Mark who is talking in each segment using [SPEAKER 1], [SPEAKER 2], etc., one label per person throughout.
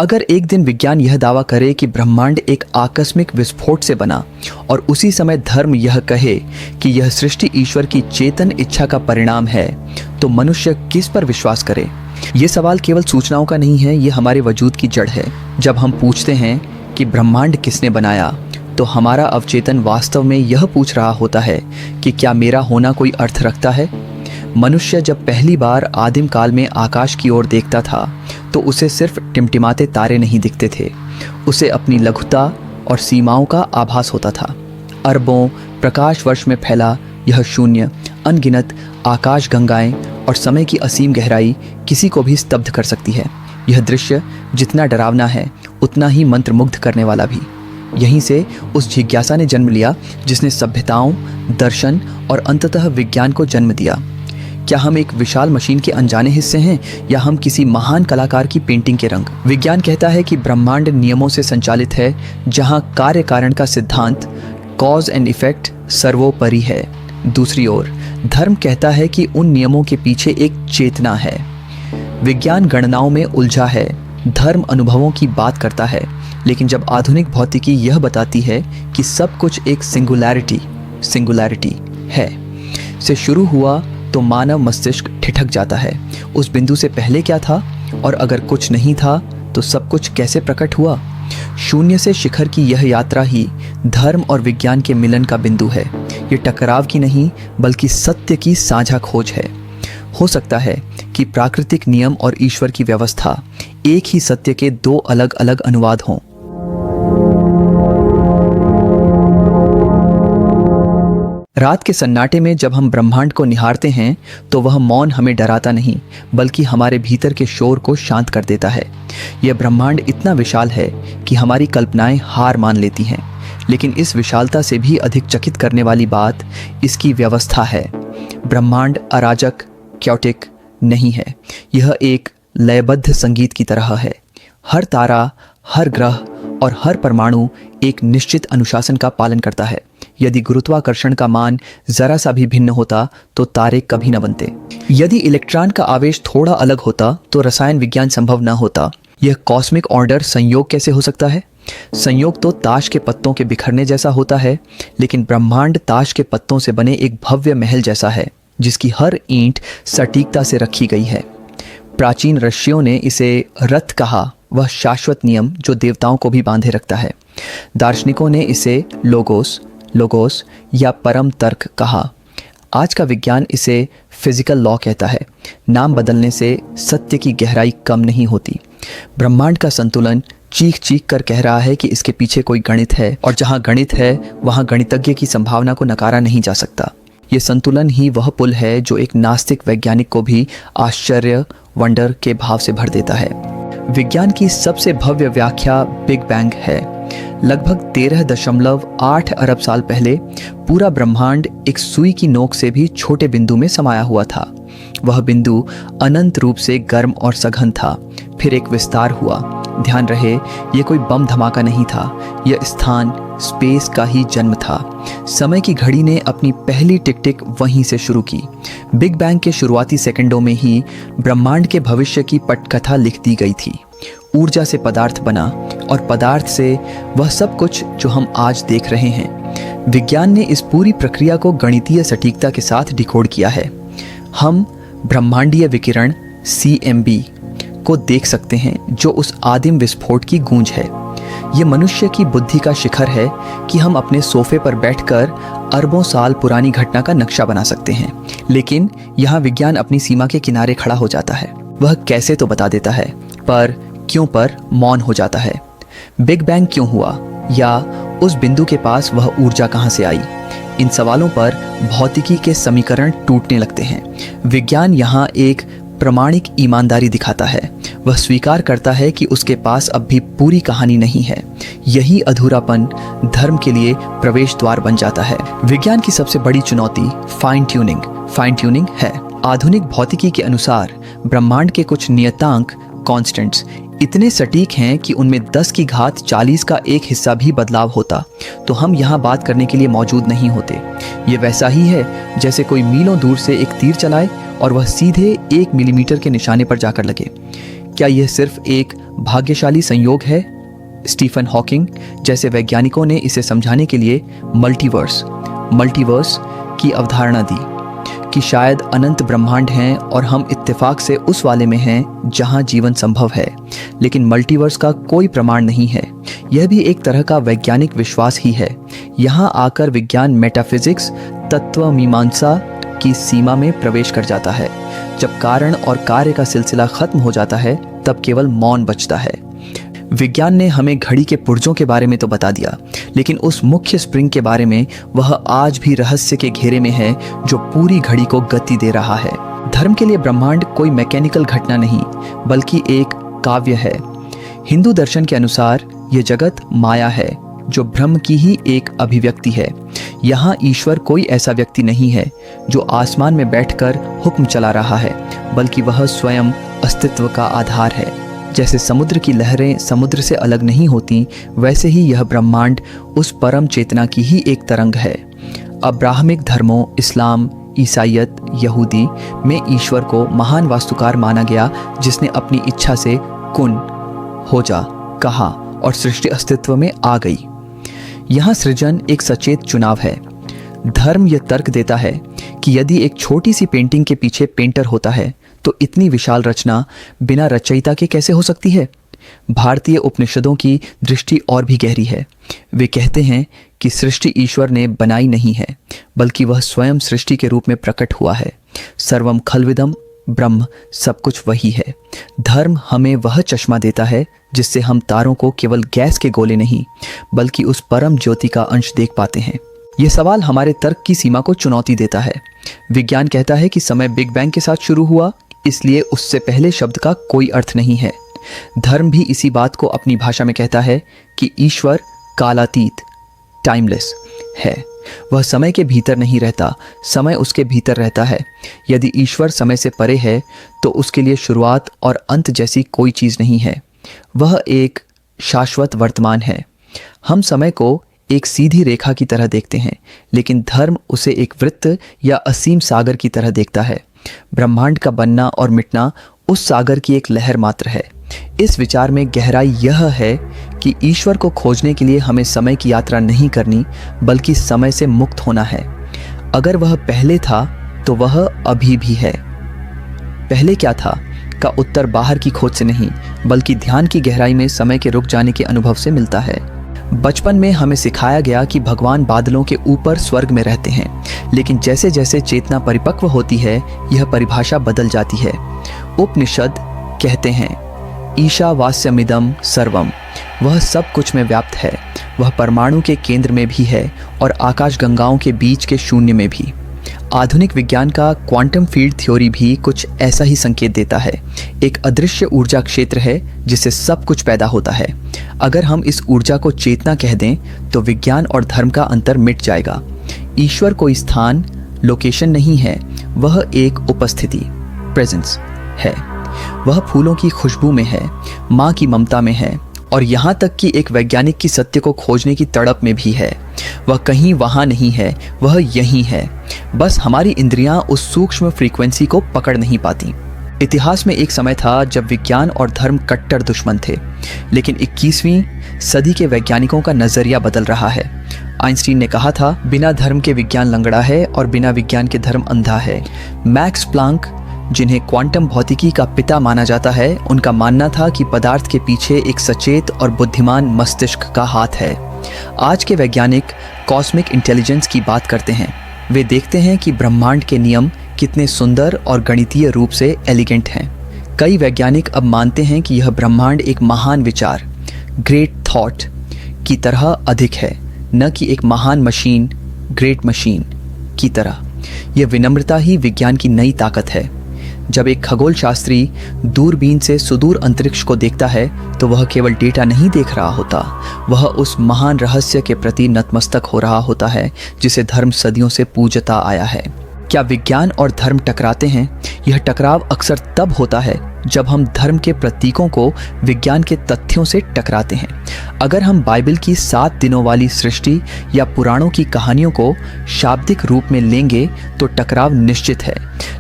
[SPEAKER 1] अगर एक दिन विज्ञान यह दावा करे कि ब्रह्मांड एक आकस्मिक विस्फोट से बना और उसी समय धर्म यह कहे कि यह सृष्टि ईश्वर की चेतन इच्छा का परिणाम है, तो मनुष्य किस पर विश्वास करे? ये सवाल केवल सूचनाओं का नहीं है, ये हमारे वजूद की जड़ है। जब हम पूछते हैं कि ब्रह्मांड किसने बनाया, तो हमारा अवचेतन वास्तव में यह पूछ रहा होता है कि क्या मेरा होना कोई अर्थ रखता है? मनुष्य जब पहली बार आदिम काल में आकाश की ओर देखता था तो उसे सिर्फ टिमटिमाते तारे नहीं दिखते थे, उसे अपनी लघुता और सीमाओं का आभास होता था। अरबों प्रकाश वर्ष में फैला यह शून्य, अनगिनत आकाश गंगाएं और समय की असीम गहराई किसी को भी स्तब्ध कर सकती है। यह दृश्य जितना डरावना है उतना ही मंत्रमुग्ध करने वाला भी। यहीं से उस जिज्ञासा ने जन्म लिया जिसने सभ्यताओं, दर्शन और अंततः विज्ञान को जन्म दिया। क्या हम एक विशाल मशीन के अनजाने हिस्से हैं या हम किसी महान कलाकार की पेंटिंग के रंग? विज्ञान कहता है कि ब्रह्मांड नियमों से संचालित है, जहां कार्य कारण का सिद्धांत कॉज एंड इफेक्ट सर्वोपरि है। दूसरी ओर धर्म कहता है कि उन नियमों के पीछे एक चेतना है। विज्ञान गणनाओं में उलझा है, धर्म अनुभवों की बात करता है, लेकिन जब आधुनिक भौतिकी यह बताती है कि सब कुछ एक सिंगुलैरिटी है से शुरू हुआ, तो मानव मस्तिष्क ठिठक जाता है। उस बिंदु से पहले क्या था, और अगर कुछ नहीं था तो सब कुछ कैसे प्रकट हुआ? शून्य से शिखर की यह यात्रा ही धर्म और विज्ञान के मिलन का बिंदु है। ये टकराव की नहीं बल्कि सत्य की साझा खोज है। हो सकता है कि प्राकृतिक नियम और ईश्वर की व्यवस्था एक ही सत्य के दो अलग अलग अनुवाद हों। रात के सन्नाटे में जब हम ब्रह्मांड को निहारते हैं तो वह मौन हमें डराता नहीं बल्कि हमारे भीतर के शोर को शांत कर देता है। यह ब्रह्मांड इतना विशाल है कि हमारी कल्पनाएं हार मान लेती हैं, लेकिन इस विशालता से भी अधिक चकित करने वाली बात इसकी व्यवस्था है। ब्रह्मांड अराजक, क्योटिक नहीं है। यह एक लयबद्ध संगीत की तरह है। हर तारा, हर ग्रह और हर परमाणु एक निश्चित अनुशासन का पालन करता है। यदि गुरुत्वाकर्षण का मान जरा सा भी भिन्न होता तो तारे कभी न बनते। यदि इलेक्ट्रॉन का आवेश थोड़ा अलग होता तो रसायन विज्ञान संभव न होता। यह कॉस्मिक ऑर्डर संयोग कैसे हो सकता है? संयोग तो ताश के पत्तों के बिखरने जैसा होता है, लेकिन ब्रह्मांड ताश के पत्तों से बने एक भव्य महल जैसा है जिसकी हर ईंट सटीकता से रखी गई है। प्राचीन ऋषियों ने इसे रथ कहा, वह शाश्वत नियम जो देवताओं को भी बांधे रखता है। दार्शनिकों ने इसे लोगोस या परम तर्क कहा। आज का विज्ञान इसे फिजिकल लॉ कहता है। नाम बदलने से सत्य की गहराई कम नहीं होती। ब्रह्मांड का संतुलन चीख चीख कर कह रहा है कि इसके पीछे कोई गणित है, और जहां गणित है वहां गणितज्ञ की संभावना को नकारा नहीं जा सकता। ये संतुलन ही वह पुल है जो एक नास्तिक वैज्ञानिक को भी आश्चर्य, वंडर के भाव से भर देता है। विज्ञान की सबसे भव्य व्याख्या बिग बैंग है। लगभग 13.8 अरब साल पहले पूरा ब्रह्मांड एक सुई की नोक से भी छोटे बिंदु में समाया हुआ था। वह बिंदु अनंत रूप से गर्म और सघन था। फिर एक विस्तार हुआ। ध्यान रहे, यह कोई बम धमाका नहीं था, यह स्थान, स्पेस का ही जन्म था। समय की घड़ी ने अपनी पहली टिक टिक वहीं से शुरू की। बिग बैंग के शुरुआती सेकंडों में ही ब्रह्मांड के भविष्य की पटकथा लिख दी गई थी। ऊर्जा से पदार्थ बना और पदार्थ से वह सब कुछ जो हम आज देख रहे हैं। विज्ञान ने इस पूरी प्रक्रिया को गणितीय सटीकता के साथ डिकोड किया है। हम ब्रह्मांडीय विकिरण CMB को देख सकते हैं जो उस आदिम विस्फोट की गूंज है। ये मनुष्य की बुद्धि का शिखर है कि हम अपने सोफे पर बैठकर अरबों साल पुरानी घटना का नक्शा बना सकते हैं, लेकिन यहाँ विज्ञान अपनी सीमा के किनारे खड़ा हो जाता है। वह कैसे तो बता देता है, पर क्यों पर मौन हो जाता है। बिग बैंग क्यों हुआ, या उस बिंदु के पास वह ऊर्जा कहाँ से आई? इन सवालों पर भौतिकी के समीकरण टूटने लगते हैं। विज्ञान यहाँ एक प्रामाणिक ईमानदारी दिखाता है। वह स्वीकार करता है कि उसके पास अब भी पूरी कहानी नहीं है। यही अधूरापन धर्म के लिए प्रवेश द्वार बन जाता है। विज्ञान की सबसे बड़ी चुनौती फाइन ट्यूनिंग है। आधुनिक भौतिकी के अनुसार ब्रह्मांड के कुछ नियतांक कॉन्स्टेंट्स इतने सटीक हैं कि उनमें 10 की घात 40 का एक हिस्सा भी बदलाव होता तो हम यहाँ बात करने के लिए मौजूद नहीं होते। ये वैसा ही है जैसे कोई मीलों दूर से एक तीर चलाए और वह सीधे 1 मिलीमीटर के निशाने पर जाकर लगे। क्या यह सिर्फ एक भाग्यशाली संयोग है? स्टीफन हॉकिंग जैसे वैज्ञानिकों ने इसे समझाने के लिए मल्टीवर्स की अवधारणा दी कि शायद अनंत ब्रह्मांड हैं और हम इत्तेफाक से उस वाले में हैं जहां जीवन संभव है। लेकिन मल्टीवर्स का कोई प्रमाण नहीं है। यह भी एक तरह का वैज्ञानिक विश्वास ही है। यहां आकर विज्ञान मेटाफिजिक्स तत्व मीमांसा की सीमा में प्रवेश कर जाता है। जब कारण और कार्य का सिलसिला खत्म हो जाता है तब केवल मौन बचता है। विज्ञान ने हमें घड़ी के पुर्जों के बारे में तो बता दिया, लेकिन उस मुख्य स्प्रिंग के बारे में वह आज भी रहस्य के घेरे में है जो पूरी घड़ी को गति दे रहा है। धर्म के लिए ब्रह्मांड कोई मैकेनिकल घटना नहीं बल्कि एक काव्य है। हिंदू दर्शन के अनुसार यह जगत माया है जो ब्रह्म की ही एक अभिव्यक्ति है। यहाँ ईश्वर कोई ऐसा व्यक्ति नहीं है जो आसमान में बैठकर हुक्म चला रहा है, बल्कि वह स्वयं अस्तित्व का आधार है। जैसे समुद्र की लहरें समुद्र से अलग नहीं होती, वैसे ही यह ब्रह्मांड उस परम चेतना की ही एक तरंग है। अब्राहमिक धर्मों इस्लाम, ईसाईयत, यहूदी में ईश्वर को महान वास्तुकार माना गया जिसने अपनी इच्छा से कुन हो जा कहा और सृष्टि अस्तित्व में आ गई। यहाँ सृजन एक सचेत चुनाव है। धर्म यह तर्क देता है कि यदि एक छोटी सी पेंटिंग के पीछे पेंटर होता है तो इतनी विशाल रचना बिना रचयिता के कैसे हो सकती है? भारतीय उपनिषदों की दृष्टि और भी गहरी है। वे कहते हैं कि सृष्टि ईश्वर ने बनाई नहीं है बल्कि वह स्वयं सृष्टि के रूप में प्रकट हुआ है। सर्वम खल्विदम ब्रह्म, सब कुछ वही है। धर्म हमें वह चश्मा देता है जिससे हम तारों को केवल गैस के गोले नहीं बल्कि उस परम ज्योति का अंश देख पाते हैं। यह सवाल हमारे तर्क की सीमा को चुनौती देता है। विज्ञान कहता है कि समय बिग बैंग के साथ शुरू हुआ, इसलिए उससे पहले शब्द का कोई अर्थ नहीं है। धर्म भी इसी बात को अपनी भाषा में कहता है कि ईश्वर कालातीत, टाइमलेस है। वह समय के भीतर नहीं रहता, समय उसके भीतर रहता है। यदि ईश्वर समय से परे है तो उसके लिए शुरुआत और अंत जैसी कोई चीज़ नहीं है। वह एक शाश्वत वर्तमान है। हम समय को एक सीधी रेखा की तरह देखते हैं, लेकिन धर्म उसे एक वृत्त या असीम सागर की तरह देखता है। ब्रह्मांड का बनना और मिटना उस सागर की एक लहर मात्र है। इस विचार में गहराई यह है कि ईश्वर को खोजने के लिए हमें समय की यात्रा नहीं करनी बल्कि समय से मुक्त होना है। अगर वह पहले था तो वह अभी भी है। पहले क्या था का उत्तर बाहर की खोज से नहीं बल्कि ध्यान की गहराई में समय के रुक जाने के अनुभव से मिलता है। बचपन में हमें सिखाया गया कि भगवान बादलों के ऊपर स्वर्ग में रहते हैं, लेकिन जैसे जैसे चेतना परिपक्व होती है यह परिभाषा बदल जाती है। उपनिषद कहते हैं ईशावास्यमिदं सर्वम, वह सब कुछ में व्याप्त है। वह परमाणु के केंद्र में भी है और आकाश गंगाओं के बीच के शून्य में भी। आधुनिक विज्ञान का क्वांटम फील्ड थ्योरी भी कुछ ऐसा ही संकेत देता है। एक अदृश्य ऊर्जा क्षेत्र है जिससे सब कुछ पैदा होता है। अगर हम इस ऊर्जा को चेतना कह दें तो विज्ञान और धर्म का अंतर मिट जाएगा। ईश्वर कोई स्थान, लोकेशन नहीं है, वह एक उपस्थिति, प्रेजेंस है। वह फूलों की खुशबू में है, माँ की ममता में है और यहाँ तक कि एक वैज्ञानिक की सत्य को खोजने की तड़प में भी है। वह कहीं वहाँ नहीं है, वह यहीं है। बस हमारी इंद्रियां उस सूक्ष्म फ्रीक्वेंसी को पकड़ नहीं पाती। इतिहास में एक समय था जब विज्ञान और धर्म कट्टर दुश्मन थे, लेकिन 21वीं सदी के वैज्ञानिकों का नजरिया बदल रहा है। आइंस्टीन ने कहा था, बिना धर्म के विज्ञान लंगड़ा है और बिना विज्ञान के धर्म अंधा है। मैक्स प्लांक, जिन्हें क्वांटम भौतिकी का पिता माना जाता है, उनका मानना था कि पदार्थ के पीछे एक सचेत और बुद्धिमान मस्तिष्क का हाथ है। आज के वैज्ञानिक कॉस्मिक इंटेलिजेंस की बात करते हैं। वे देखते हैं कि ब्रह्मांड के नियम कितने सुंदर और गणितीय रूप से एलिगेंट हैं। कई वैज्ञानिक अब मानते हैं कि यह ब्रह्मांड एक महान विचार, ग्रेट थॉट की तरह अधिक है, न कि एक महान मशीन, ग्रेट मशीन की तरह। यह विनम्रता ही विज्ञान की नई ताकत है। जब एक खगोल शास्त्री दूरबीन से सुदूर अंतरिक्ष को देखता है तो वह केवल डेटा नहीं देख रहा होता, वह उस महान रहस्य के प्रति नतमस्तक हो रहा होता है जिसे धर्म सदियों से पूजता आया है। क्या विज्ञान और धर्म टकराते हैं? यह टकराव अक्सर तब होता है जब हम धर्म के प्रतीकों को विज्ञान के तथ्यों से टकराते हैं। अगर हम बाइबल की 7 दिनों वाली सृष्टि या पुराणों की कहानियों को शाब्दिक रूप में लेंगे तो टकराव निश्चित है,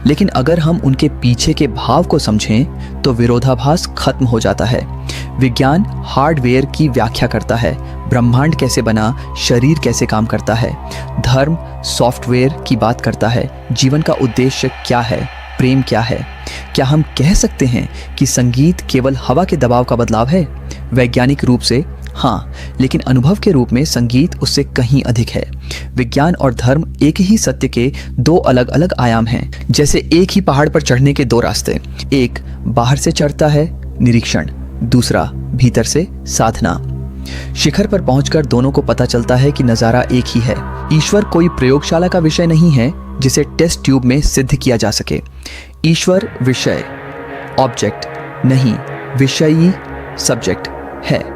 [SPEAKER 1] लेकिन अगर हम उनके पीछे के भाव को समझें तो विरोधाभास खत्म हो जाता है। विज्ञान हार्डवेयर की व्याख्या करता है, ब्रह्मांड कैसे बना, शरीर कैसे काम करता है। धर्म सॉफ्टवेयर की बात करता है, जीवन का उद्देश्य क्या है, प्रेम क्या है। क्या हम कह सकते हैं कि संगीत केवल हवा के दबाव का बदलाव है? वैज्ञानिक रूप से हाँ, लेकिन अनुभव के रूप में संगीत उससे कहीं अधिक है। विज्ञान और धर्म एक ही सत्य के 2 अलग अलग आयाम हैं। जैसे एक ही पहाड़ पर चढ़ने के 2 रास्ते, एक बाहर से चढ़ता है निरीक्षण, दूसरा भीतर से साधना। शिखर पर पहुंचकर दोनों को पता चलता है कि नजारा एक ही है। ईश्वर कोई प्रयोगशाला का विषय नहीं है जिसे टेस्ट ट्यूब में सिद्ध किया जा सके। ईश्वर विषय ऑब्जेक्ट नहीं, विषयी सब्जेक्ट है।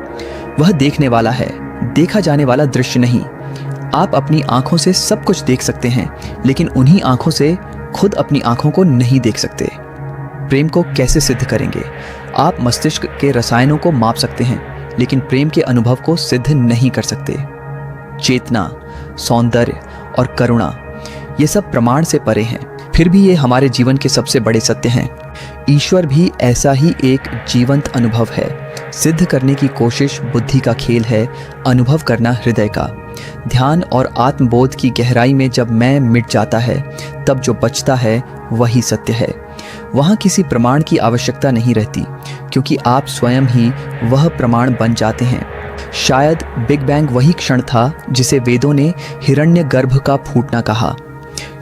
[SPEAKER 1] वह देखने वाला है, देखा जाने वाला दृश्य नहीं। आप अपनी आंखों से सब कुछ देख सकते हैं, लेकिन उन्हीं आंखों से खुद अपनी आंखों को नहीं देख सकते। प्रेम को कैसे सिद्ध करेंगे? आप मस्तिष्क के रसायनों को माप सकते हैं, लेकिन प्रेम के अनुभव को सिद्ध नहीं कर सकते। चेतना, सौंदर्य और करुणा, ये सब प्रमाण से परे हैं, फिर भी ये हमारे जीवन के सबसे बड़े सत्य हैं। ईश्वर भी ऐसा ही एक जीवंत अनुभव है। सिद्ध करने की कोशिश बुद्धि का खेल है, अनुभव करना हृदय का। ध्यान और आत्मबोध की गहराई में जब मैं मिट जाता है, तब जो बचता है वही सत्य है। वहाँ किसी प्रमाण की आवश्यकता नहीं रहती, क्योंकि आप स्वयं ही वह प्रमाण बन जाते हैं। शायद बिग बैंग वही क्षण था जिसे वेदों ने हिरण्यगर्भ का फूटना कहा।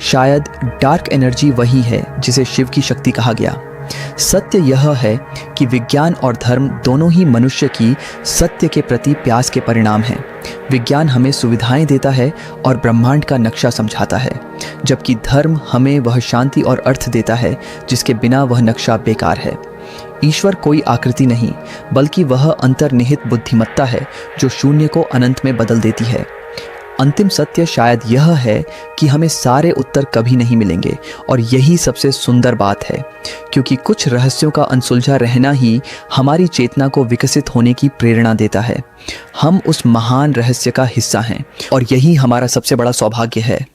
[SPEAKER 1] शायद डार्क एनर्जी वही है जिसे शिव की शक्ति कहा गया। सत्य यह है कि विज्ञान और धर्म दोनों ही मनुष्य की सत्य के प्रति प्यास के परिणाम हैं। विज्ञान हमें सुविधाएं देता है और ब्रह्मांड का नक्शा समझाता है, जबकि धर्म हमें वह शांति और अर्थ देता है जिसके बिना वह नक्शा बेकार है। ईश्वर कोई आकृति नहीं, बल्कि वह अंतर्निहित बुद्धिमत्ता है जो शून्य को अनंत में बदल देती है। अंतिम सत्य शायद यह है कि हमें सारे उत्तर कभी नहीं मिलेंगे, और यही सबसे सुंदर बात है, क्योंकि कुछ रहस्यों का अनसुलझा रहना ही हमारी चेतना को विकसित होने की प्रेरणा देता है। हम उस महान रहस्य का हिस्सा हैं, और यही हमारा सबसे बड़ा सौभाग्य है।